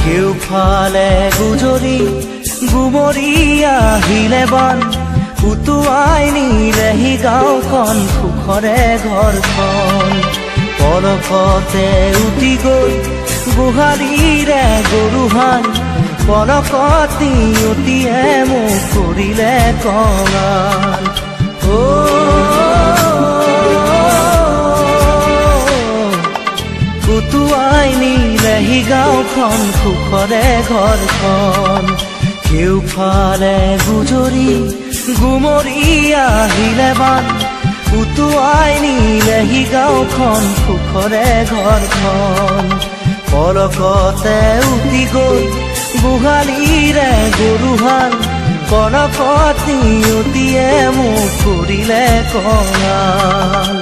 কেউফালে গুজৰি গুমৰি আহিলে বান উটুৱাই নিলেহি গাঁওখন সুখৰে ঘৰখন পলকতে উটি গৈ গোহালিৰে গৰুহাল পলকতি উটিয়ে মোক কৰিলে কঙাল উটুৱাই নিলেহি গাঁওখন সুখৰে ঘৰখন কেউফালে গুজৰি গুমৰি আহিলে বান উটুৱাই নিলেহি গাঁওখন সুখৰে ঘৰখন পলকতে উটি গৈ গোহালিৰে গৰুহাল পলকতি উটিয়ে মোক কৰিলে কঙাল